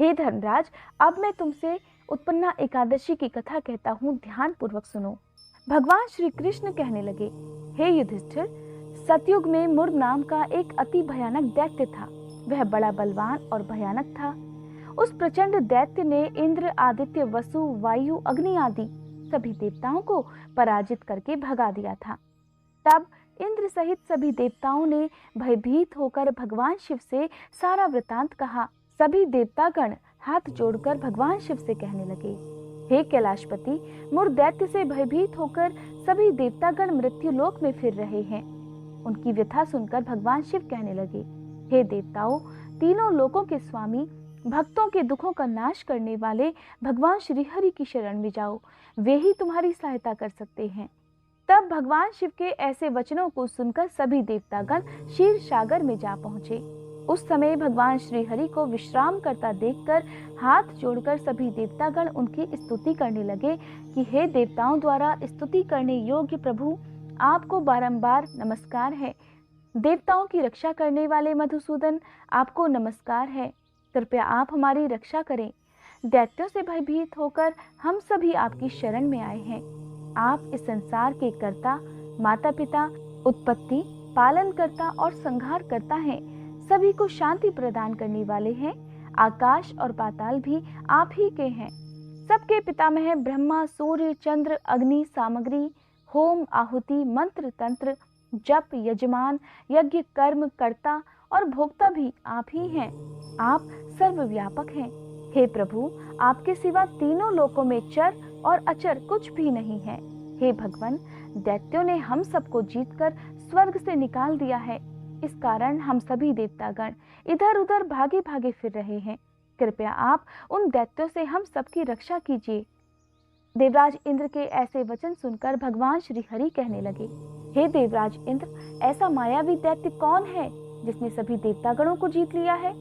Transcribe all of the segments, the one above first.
हे धर्मराज, अब मैं तुमसे उत्पन्ना एकादशी की कथा कहता हूँ, ध्यान पूर्वक सुनो। भगवान श्री कृष्ण कहने लगे, हे युधिष्ठिर, सतयुग में मुर्द नाम का एक अति भयानक दैत्य था। वह बड़ा बलवान और भयानक था। उस प्रचंड दैत्य ने इंद्र, आदित्य, वसु, वायु, अग्नि आदि सभी देवताओं को पराजित करके भगा दिया था। तब इंद्र सहित सभी देवताओं ने भयभीत होकर भगवान शिव से सारा वृतांत कहा। सभी देवतागण हाथ जोड़कर भगवान शिव से कहने लगे, हे कैलाशपति, मुर्द दैत्य से भयभीत होकर सभी देवतागण मृत्यु लोक में फिर रहे हैं। उनकी व्यथा सुनकर भगवान शिव कहने लगे, हे देवताओं, तीनों लोकों के स्वामी, भक्तों के दुखों का नाश करने वाले भगवान श्री हरि की शरण में जाओ, वे ही तुम्हारी सहायता कर सकते हैं। तब भगवान शिव के ऐसे वचनों को सुनकर सभी देवतागण क्षीर सागर में जा पहुंचे। उस समय भगवान श्री हरि को विश्राम करता देखकर हाथ जोड़कर सभी देवतागण उनकी स्तुति करने लगे कि हे देवताओं द्वारा स्तुति करने योग्य प्रभु, आपको बारंबार नमस्कार है। देवताओं की रक्षा करने वाले मधुसूदन, आपको नमस्कार है। कृपया आप हमारी रक्षा करें। दैत्यों से भयभीत होकर हम सभी आपकी शरण में आए हैं। आप इस संसार के कर्ता, माता पिता, उत्पत्ति, पालन करता और संहार करता हैं। सभी को शांति प्रदान करने वाले हैं। आकाश और पाताल भी आप ही के हैं। सबके पितामह ब्रह्मा, सूर्य, चंद्र, अग्नि, सामग्री, होम, आहुति, मंत्र, तंत्र, जप, यजमान, यज्ञ, कर्म, कर्ता और भोक्ता भी आप ही हैं। आप सर्वव्यापक हैं। हे प्रभु, आपके सिवा तीनों लोकों में चर और अचर कुछ भी नहीं है। हे भगवान, दैत्यों ने हम सबको जीतकर स्वर्ग से निकाल दिया है। इस कारण हम सभी देवतागण इधर उधर भागे भागे फिर रहे हैं। कृपया आप उन दैत्यों से हम सबकी रक्षा कीजिए। देवराज इंद्र के ऐसे वचन सुनकर भगवान श्री हरि कहने लगे, हे देवराज इंद्र, ऐसा मायावी दैत्य कौन है जिसने सभी देवतागणों को जीत लिया है?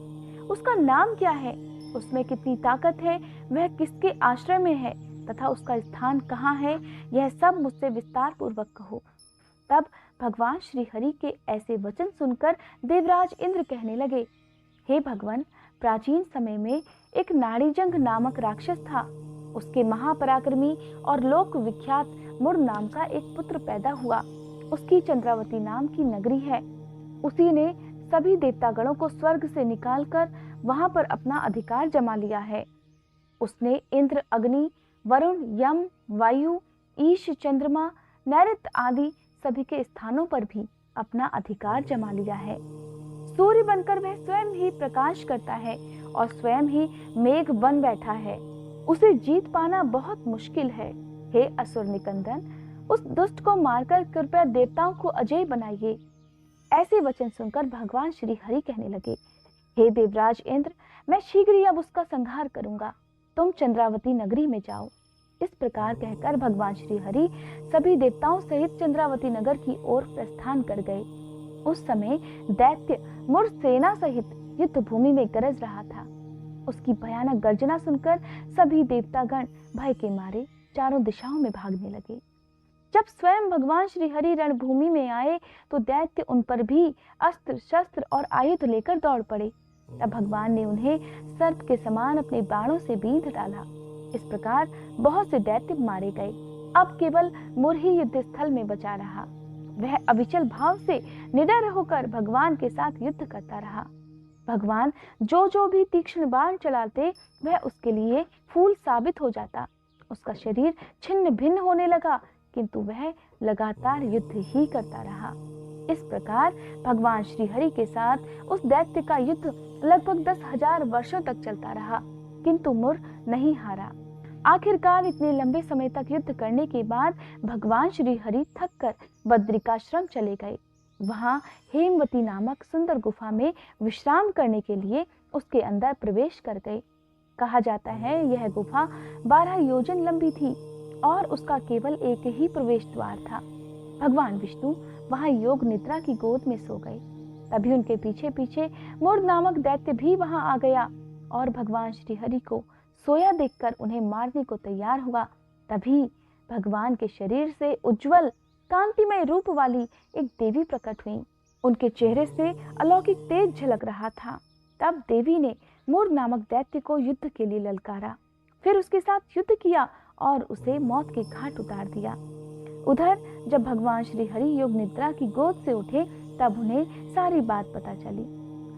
उसका नाम क्या है? उसमें कितनी ताकत है? वह किसके आश्रय में है तथा उसका स्थान कहाँ है? यह सब मुझसे विस्तार पूर्वक कहो। तब भगवान श्री हरि के ऐसे वचन सुनकर देवराज इंद्र कहने लगे, हे भगवान, प्राचीन समय में एक नाड़ीजंग नामक राक्षस था। उसके महापराक्रमी और लोक विख्यात मुर्द नाम का एक पुत्र पैदा हुआ। उसकी चंद्रावती नाम की नगरी है। उसी ने सभी देवतागणों को स्वर्ग से निकालकर वहां पर अपना अधिकार जमा लिया है। उसने इंद्र, अग्नि, वरुण, यम, वायु, ईश, चंद्रमा, नैऋत्य आदि सभी के स्थानों पर भी अपना अधिकार जमा लिया है। सूर्य बनकर वह स्वयं ही प्रकाश करता है और स्वयं ही मेघ बन बैठा है। उसे जीत पाना बहुत मुश्किल है। हे असुर निकंदन, उस दुष्ट को मारकर कृपया देवताओं को अजय बनाइए। ऐसे वचन सुनकर भगवान श्री हरि कहने लगे, हे देवराज इंद्र, मैं शीघ्र ही अब उसका संहार करूंगा। तुम चंद्रावती नगरी में जाओ। इस प्रकार कहकर भगवान श्री हरि सभी देवताओं सहित चंद्रावती नगर की ओर प्रस्थान कर गए। उस समय दैत्य मुर्द सेना सहित युद्ध भूमि में गरज रहा था। उसकी भयानक गर्जना सुनकर सभी देवतागण भय के मारे चारों दिशाओं में भागने लगे। जब स्वयं भगवान श्री हरि रणभूमि में आए तो दैत्य उन पर भी अस्त्र, शस्त्र और आयुध लेकर दौड़ पड़े। तब भगवान ने उन्हें सर्प के समान अपने बाणों से बींध डाला। इस प्रकार बहुत से दैत्य मारे गए। अब केवल मुर ही युद्ध स्थल में बचा रहा। वह अविचल भाव से निडर होकर भगवान के साथ युद्ध करता रहा। भगवान जो भी तीक्ष्ण बाण चलाते वह उसके लिए फूल साबित हो जाता। उसका शरीर छिन्न भिन्न होने लगा, किंतु वह लगातार युद्ध ही करता रहा। इस प्रकार भगवान श्री हरि के साथ उस दैत्य का युद्ध लगभग 10,000 वर्षों तक चलता रहा, किंतु मुर नहीं हारा। आखिरकार इतने लंबे समय तक युद्ध करने के बाद भगवान श्री हरि थक कर बद्रिकाश्रम चले गए। वहां हेमवती नामक सुंदर गुफा में विश्राम करने के लिए उसके अंदर प्रवेश कर गए। कहा जाता है यह गुफा 12 योजन लंबी थी और उसका केवल एक ही प्रवेश द्वार था। भगवान विष्णु वहां योग निद्रा की गोद में सो गए। तभी उनके पीछे पीछे मुर्द नामक दैत्य भी वहां आ गया और भगवान श्री हरि को सोया देखकर उन्हें मारने को तैयार हुआ। तभी भगवान के शरीर से उज्जवल कांतिमय रूप वाली एक देवी प्रकट हुई। उनके चेहरे से अलौकिक तेज झलक रहा था। तब देवी ने मूर्ध नामक दैत्य को युद्ध के लिए ललकारा, फिर उसके साथ युद्ध किया और उसे मौत के घाट उतार दिया। उधर जब भगवान श्री हरि योग निद्रा की गोद से उठे तब उन्हें सारी बात पता चली।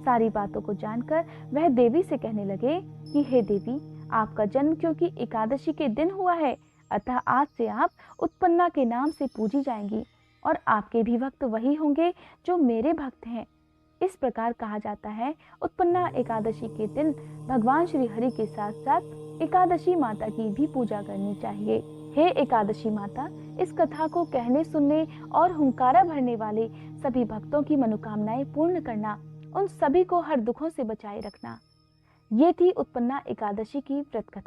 सारी बातों को जानकर वह देवी से कहने लगे कि हे देवी, आपका जन्म क्योंकि एकादशी के दिन हुआ है, अतः आज से आप उत्पन्ना के नाम से पूजी जाएंगी और आपके भी भक्त वही होंगे जो मेरे भक्त हैं। इस प्रकार कहा जाता है, उत्पन्ना एकादशी के दिन भगवान श्री हरि के साथ साथ एकादशी माता की भी पूजा करनी चाहिए। हे एकादशी माता, इस कथा को कहने, सुनने और हुंकारा भरने वाले सभी भक्तों की मनोकामनाएं पूर्ण करना, उन सभी को हर दुखों से बचाए रखना। ये थी उत्पन्ना एकादशी की व्रत कथा।